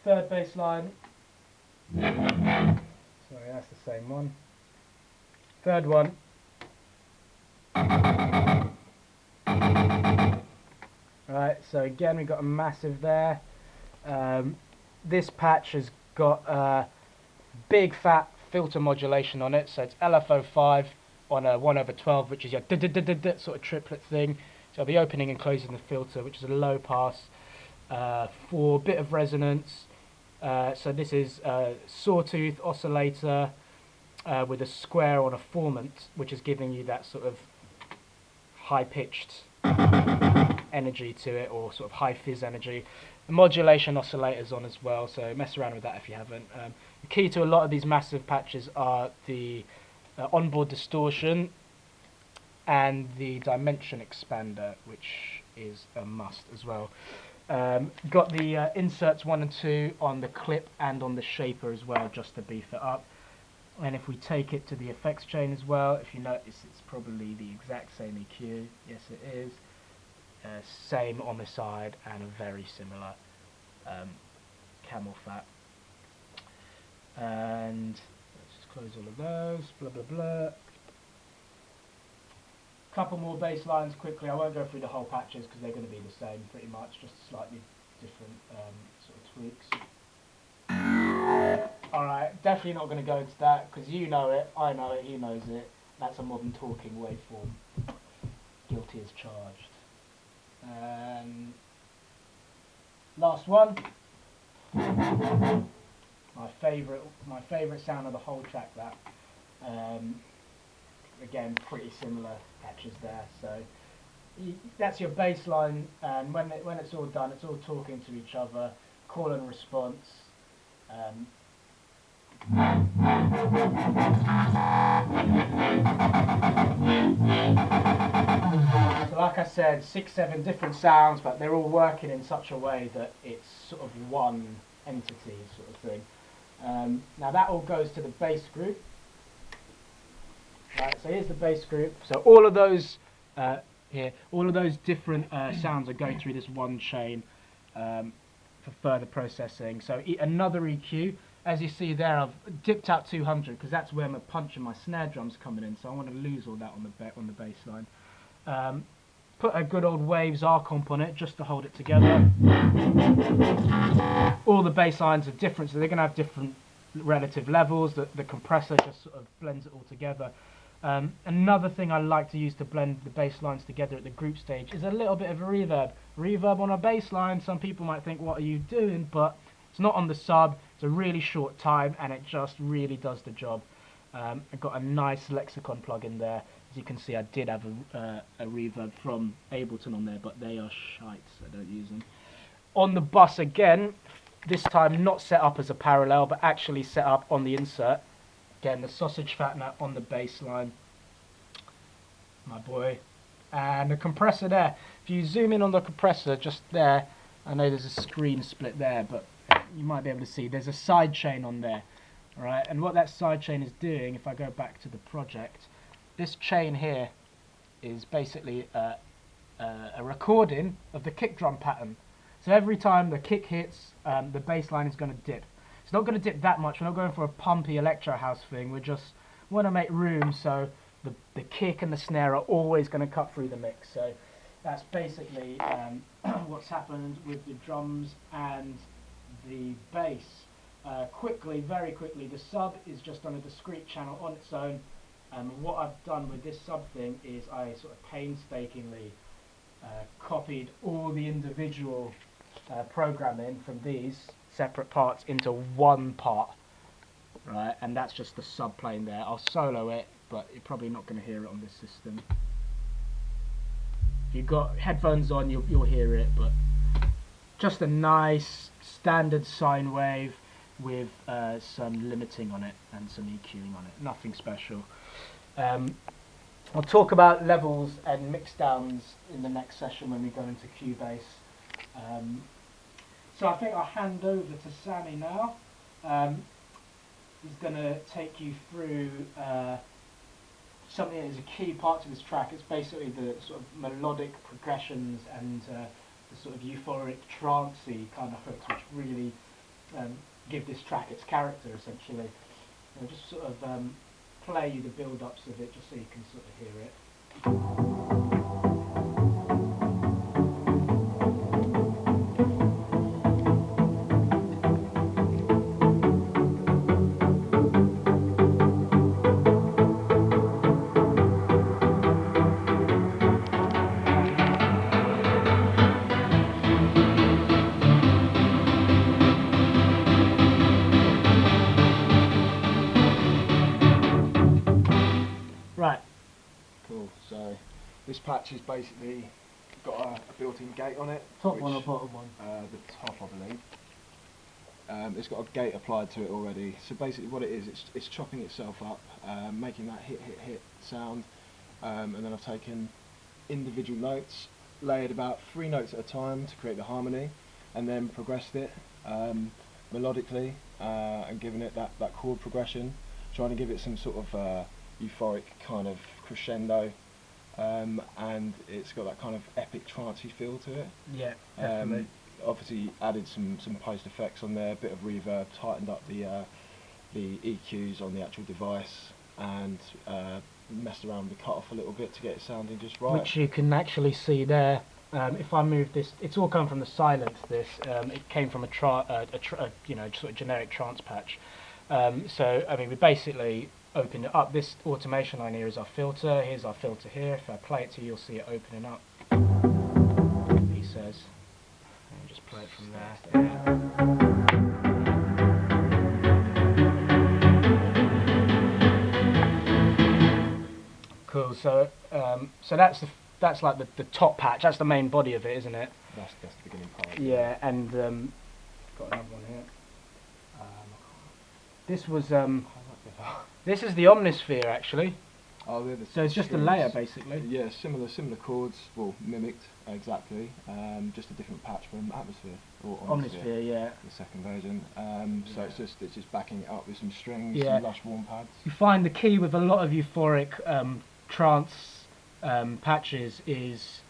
Third bass line. Sorry, that's the same one. Third one. Right, so again we've got a massive there. This patch has got big fat filter modulation on it, so it's LFO5 on a 1/12, which is your sort of triplet thing. So I'll be opening and closing the filter, which is a low pass for a bit of resonance. So this is a sawtooth oscillator with a square on a formant, which is giving you that sort of high-pitched energy to it, or sort of high fizz energy. The modulation oscillators on as well, so mess around with that if you haven't. The key to a lot of these massive patches are the onboard distortion and the dimension expander, which is a must as well. Got the inserts 1 and 2 on the clip and on the shaper as well, just to beef it up. And if we take it to the effects chain as well, if you notice, it's probably the exact same EQ. Yes, it is. Same on the side and a very similar camel fat. And let's just close all of those. Blah blah blah. Couple more bass lines quickly. I won't go through the whole patches because they're going to be the same pretty much, just slightly different sort of tweaks. Alright, definitely not going to go into that because you know it, I know it, he knows it. That's a modern talking waveform. Guilty as charged. And last one. My favourite sound of the whole track. That again, pretty similar patches there. So that's your bass line, and when it's all done, it's all talking to each other, call and response. So like I said, 6-7 different sounds, but they're all working in such a way that it's sort of one entity sort of thing. Now that all goes to the bass group. Right, so here's the bass group. So all of those here, all of those different sounds are going through this one chain for further processing. So another EQ. As you see there, I've dipped out 200 because that's where my punch and my snare drum's coming in. So I want to lose all that on the bass line. Put a good old Waves R comp on it just to hold it together. All the bass lines are different, so they're going to have different relative levels. The compressor just sort of blends it all together. Another thing I like to use to blend the bass lines together at the group stage is a little bit of a reverb. Reverb on a bass line, some people might think, what are you doing? But it's not on the sub, it's a really short time, and it just really does the job. I've got a nice Lexicon plug-in there. As you can see, I did have a reverb from Ableton on there, but they are shite, so I don't use them. On the bus again, this time not set up as a parallel, but actually set up on the insert. Again, the sausage fattener on the bass line, my boy. And the compressor there. If you zoom in on the compressor, just there, I know there's a screen split there, but you might be able to see there's a side chain on there. Alright, and what that side chain is doing, if I go back to the project, this chain here is basically a recording of the kick drum pattern. So every time the kick hits, the bass line is going to dip. It's not going to dip that much. We're not going for a pumpy electro house thing. We just want to make room so the kick and the snare are always going to cut through the mix. So that's basically what's happened with the drums and the bass. Very quickly, the sub is just on a discrete channel on its own. What I've done with this sub thing is I sort of painstakingly copied all the individual programming from these separate parts into one part, right? And that's just the sub playing there. I'll solo it, but you're probably not going to hear it on this system. If you've got headphones on, you'll hear it, but just a nice standard sine wave with some limiting on it and some EQing on it. Nothing special. I'll talk about levels and mix downs in the next session when we go into Cubase. So I think I'll hand over to Sammy now. He's going to take you through something that is a key part to this track. It's basically the sort of melodic progressions and the sort of euphoric, trancey kind of hooks, which really give this track its character, essentially. I'll just sort of play you the build-ups of it, just so you can sort of hear it. Right. Cool, so this patch has basically got a built-in gate on it. Top one or bottom one? The top, I believe. It's got a gate applied to it already. So basically what it is, it's chopping itself up, making that hit, hit, hit sound. And then I've taken individual notes, layered about 3 notes at a time to create the harmony, and then progressed it melodically and given it that chord progression, trying to give it some sort of euphoric kind of crescendo, and it's got that kind of epic trancey feel to it. Yeah, definitely. Obviously added some post effects on there, a bit of reverb, tightened up the EQs on the actual device, and messed around with the cut-off a little bit to get it sounding just right. Which you can actually see there. If I move this, it's all come from the silence. This it came from a you know, sort of generic trance patch. So I mean, we basically open it up. This automation line here is our filter. Here's our filter here. If I play it to you, you'll see it opening up. He says, and just play it from there. Cool. So so that's like the top patch. That's the main body of it, isn't it? That's the beginning part. Yeah, and got another one here. This was this is the Omnisphere, actually. Oh, so it's just a layer, basically. Yeah, similar chords, well, mimicked exactly, just a different patch from Atmosphere or Omnisphere, yeah. The second version. So yeah. it's just backing it up with some strings, yeah. some lush warm pads. You find the key with a lot of euphoric trance patches is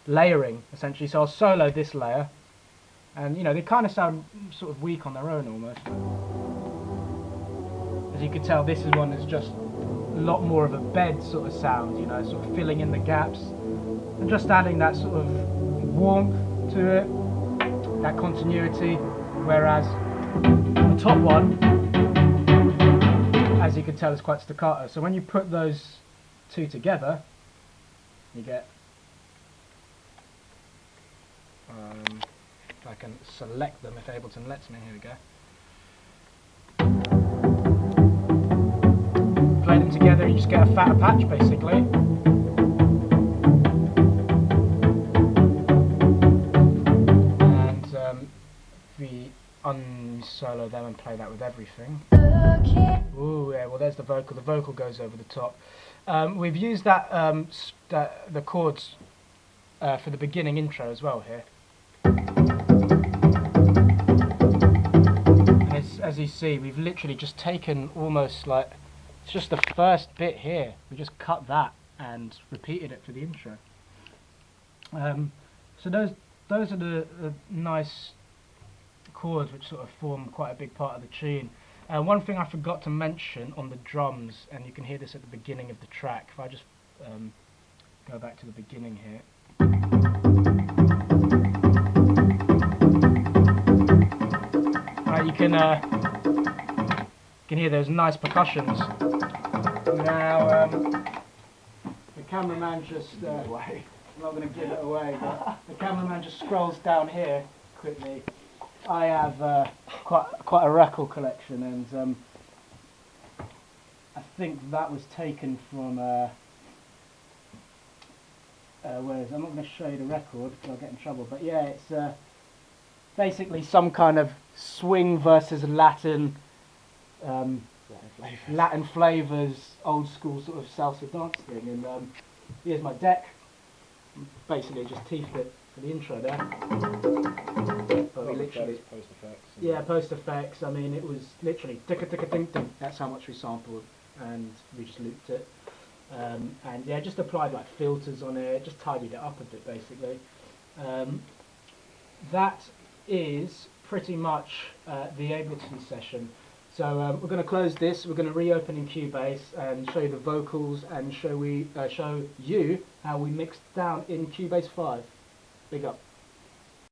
layering, essentially. So I'll solo this layer, and you know they kind of sound sort of weak on their own almost. As you can tell, this is one that's just a lot more of a bed sort of sound, you know, sort of filling in the gaps and just adding that sort of warmth to it, that continuity, whereas the top one, as you can tell, is quite staccato. So when you put those two together, you get if I can select them, if Ableton lets me, here we go. Play them together, you just get a fatter patch basically. And we unsolo them and play that with everything. Ooh, yeah, well there's the vocal goes over the top. We've used that, the chords for the beginning intro as well here. And as you see, we've literally just taken almost like, it's just the first bit here. We just cut that and repeated it for the intro. So those are the nice chords which sort of form quite a big part of the tune. One thing I forgot to mention on the drums, and you can hear this at the beginning of the track, if I just go back to the beginning here. Right, you can hear those nice percussions. Now, the cameraman just, I'm not going to give it away, but the cameraman just scrolls down here quickly. I have quite a record collection, and I think that was taken from, where is it? I'm not going to show you the record because I'll get in trouble, but yeah, it's basically some kind of swing versus Latin flavours, old school sort of salsa dance thing. And here's my deck. Basically just teethed it for the intro there. But we literally, post effects. Yeah, post effects. I mean, it was literally ticka ticka ding ding. That's how much we sampled, and we just looped it. And yeah, just applied like filters on it, just tidied it up a bit basically. That is pretty much the Ableton session. So we're going to close this, we're going to reopen in Cubase and show you the vocals and show you how we mixed down in Cubase 5. Big up.